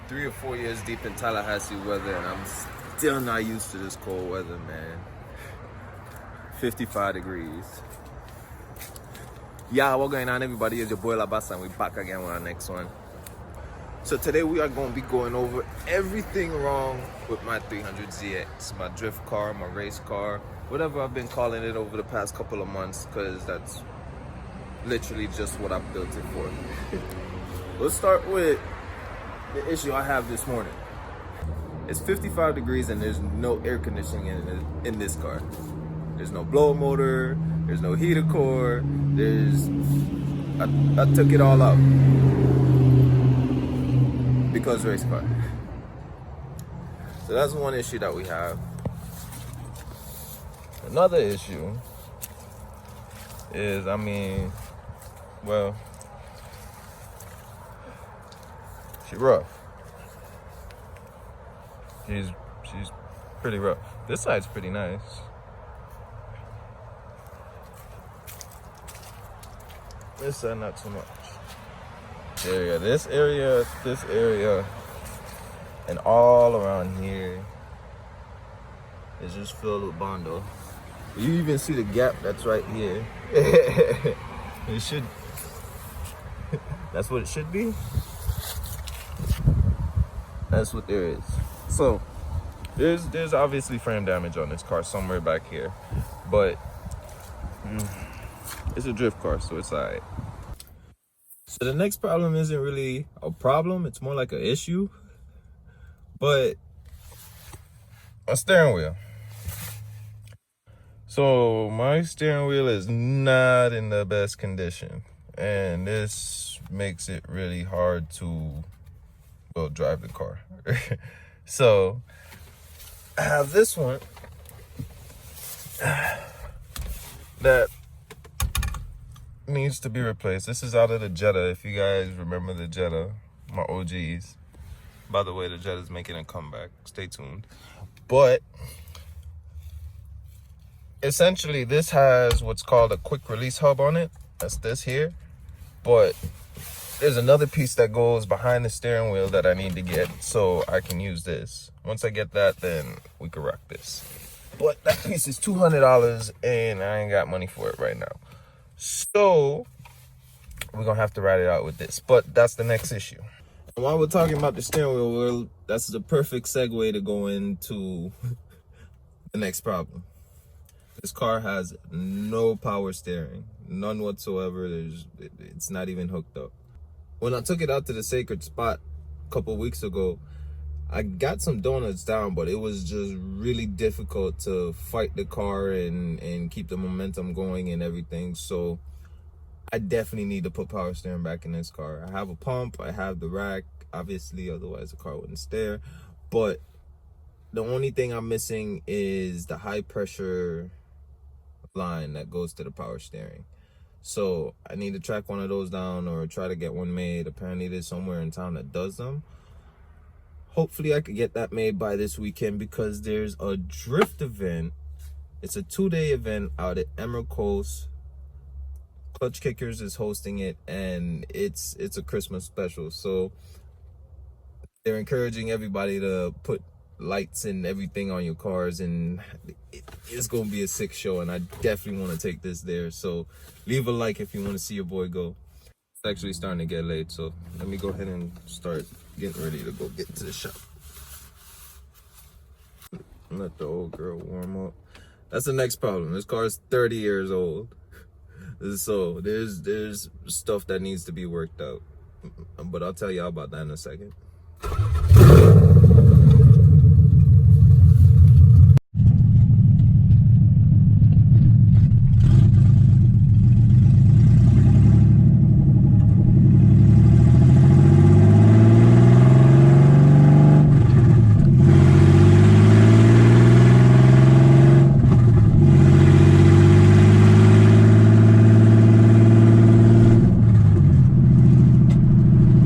3 or 4 years deep in Tallahassee weather, and I'm still not used to this cold weather, man. 55 degrees. Yeah, what's going on, everybody? It's your boy Labasa, and we're back again with our next one. So today we are going to be going over everything wrong with my 300ZX, my drift car, my race car, whatever I've been calling it over the past couple of months, because that's literally just what I've built it for. Let's start with the issue I have this morning. It's 55 degrees and there's no air conditioning in this car. There's no blower motor, there's no heater core, I took it all out because race car. So that's one issue that we have. Another issue is, well, she's rough. She's pretty rough. This side's pretty nice. This side not so much. This area, and all around here is just filled with Bondo. You even see the gap that's right here. It should. That's what it should be. That's what there is. So there's obviously frame damage on this car somewhere back here, but it's a drift car, so it's alright. So the next problem isn't really a problem, it's more like an issue. But a steering wheel. So my steering wheel is not in the best condition, and this makes it really hard to, well, drive the car. So I have this one that needs to be replaced. This is out of the Jetta. If you guys remember the Jetta, my OGs. By the way, the Jetta's making a comeback. Stay tuned. But essentially, this has what's called a quick release hub on it. That's this here. But there's another piece that goes behind the steering wheel that I need to get so I can use this. Once I get that, then we can rock this. But that piece is $200 and I ain't got money for it right now. So we're gonna have to ride it out with this. But that's the next issue. And while we're talking about the steering wheel, well, that's the perfect segue to go into the next problem. This car has no power steering, none whatsoever. It's not even hooked up. When I took it out to the sacred spot a couple weeks ago, I got some donuts down, but it was just really difficult to fight the car and keep the momentum going and everything. So I definitely need to put power steering back in this car. I have a pump, I have the rack, obviously, otherwise the car wouldn't steer. But the only thing I'm missing is the high pressure line that goes to the power steering. So I need to track one of those down or try to get one made. Apparently there's somewhere in town that does them. Hopefully I could get that made by this weekend, because there's a drift event. It's a 2-day event out at Emerald Coast. Clutch Kickers is hosting it, and it's a Christmas special. So they're encouraging everybody to put lights and everything on your cars, and it's gonna be a sick show, and I definitely want to take this there. So leave a like if you want to see your boy go. It's actually starting to get late, so let me go ahead and start getting ready to go get to the shop. Let the old girl warm up. That's the next problem. This car is 30 years old, so there's stuff that needs to be worked out, but I'll tell y'all about that in a second.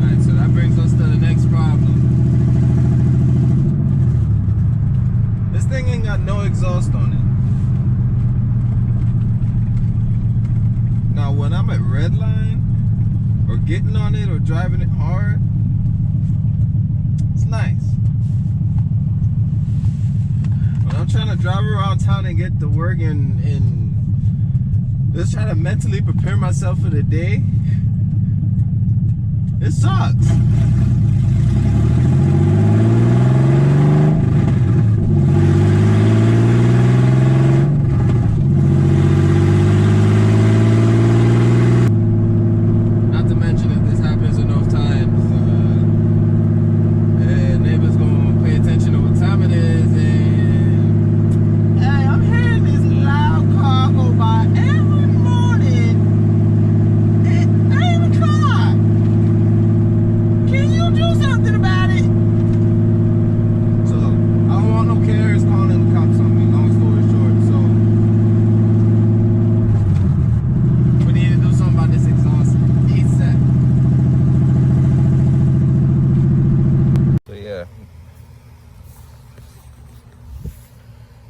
Alright, so that brings us to the next problem. downtown and get to work and just try to mentally prepare myself for the day. It sucks.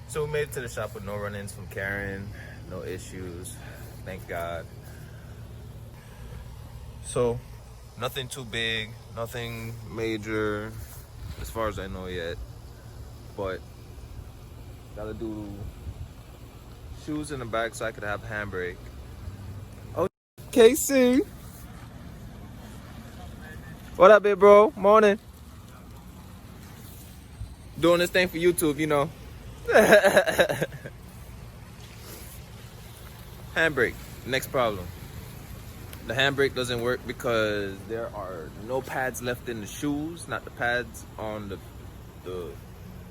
So we made it to the shop with no run-ins from Karen, no issues, thank God. So nothing too big, nothing major as far as I know yet, but gotta do shoes in the back so I could have handbrake. Oh, KC. What up, big bro? Morning. Doing this thing for YouTube, you know. Handbrake, next problem. The handbrake doesn't work because there are no pads left in the shoes, not the pads on the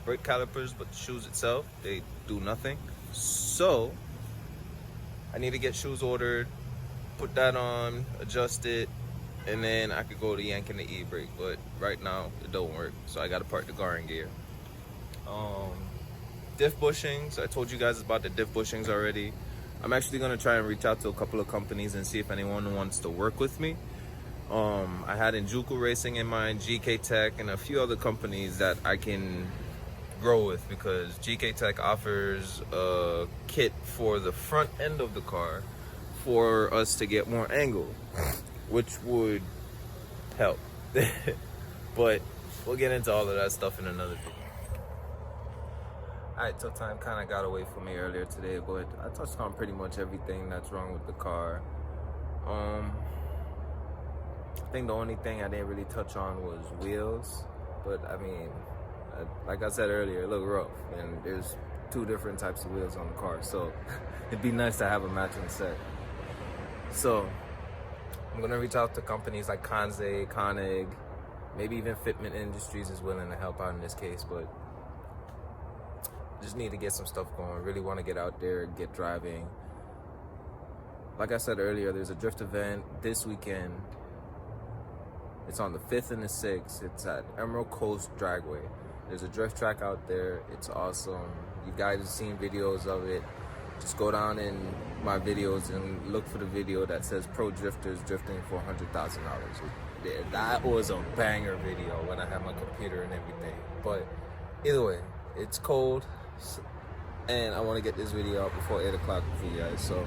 brake calipers, but the shoes itself, they do nothing. So I need to get shoes ordered, put that on, adjust it, and then I could go to yanking the e-brake, but right now it don't work, so I gotta park the car in gear. Diff bushings, I told you guys about the diff bushings already. I'm actually gonna try and reach out to a couple of companies and see if anyone wants to work with me. I had Injuku Racing in mind, GK Tech, and a few other companies that I can grow with, because GK Tech offers a kit for the front end of the car for us to get more angle, which would help. But we'll get into all of that stuff in another video. Alright, so time kind of got away from me earlier today, but I touched on pretty much everything that's wrong with the car. I think the only thing I didn't really touch on was wheels, but I mean, like I said earlier, it looked rough, and there's two different types of wheels on the car, so it'd be nice to have a matching set. So I'm gonna reach out to companies like Kanze, Koenig, maybe even Fitment Industries is willing to help out in this case, but just need to get some stuff going. Really want to get out there and get driving. Like I said earlier, there's a drift event this weekend. It's on the 5th and the 6th. It's at Emerald Coast Dragway. There's a drift track out there. It's awesome. You guys have seen videos of it. Just go down in my videos and look for the video that says Pro Drifters Drifting for $100,000. That was a banger video when I had my computer and everything. But either way, it's cold, and I want to get this video out before 8 o'clock for you guys. So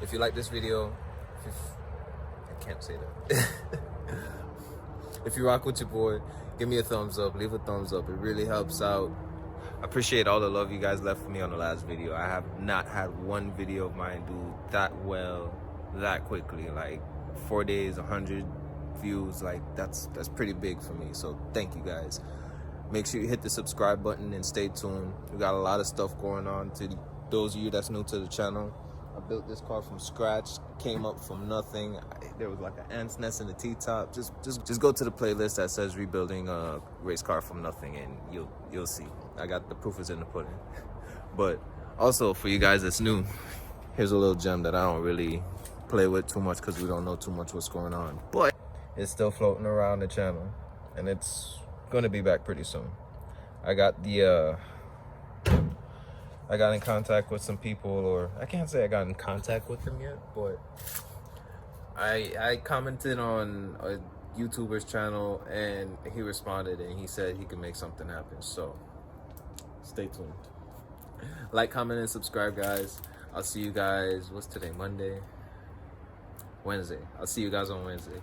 if you like this video, I can't say that. If you rock with your boy, give me a thumbs up, leave a thumbs up. It really helps out. I appreciate all the love you guys left for me on the last video. I have not had one video of mine do that well that quickly. Like 4 days, 100 views, like that's pretty big for me. So thank you guys. Make sure you hit the subscribe button and stay tuned. We got a lot of stuff going on. To those of you that's new to the channel, I built this car from scratch, came up from nothing. There was like an ant's nest in the T-top. Just go to the playlist that says rebuilding a race car from nothing, and you'll see. I got the proof is in the pudding. But also for you guys that's new, here's a little gem that I don't really play with too much because we don't know too much what's going on. But it's still floating around the channel, and it's gonna be back pretty soon. I got in contact with some people, or I can't say I got in contact with them yet, but I commented on a YouTuber's channel and he responded and he said he could make something happen. So stay tuned. Like, comment, and subscribe, guys. I'll see you guys, what's today, Monday? Wednesday. I'll see you guys on Wednesday.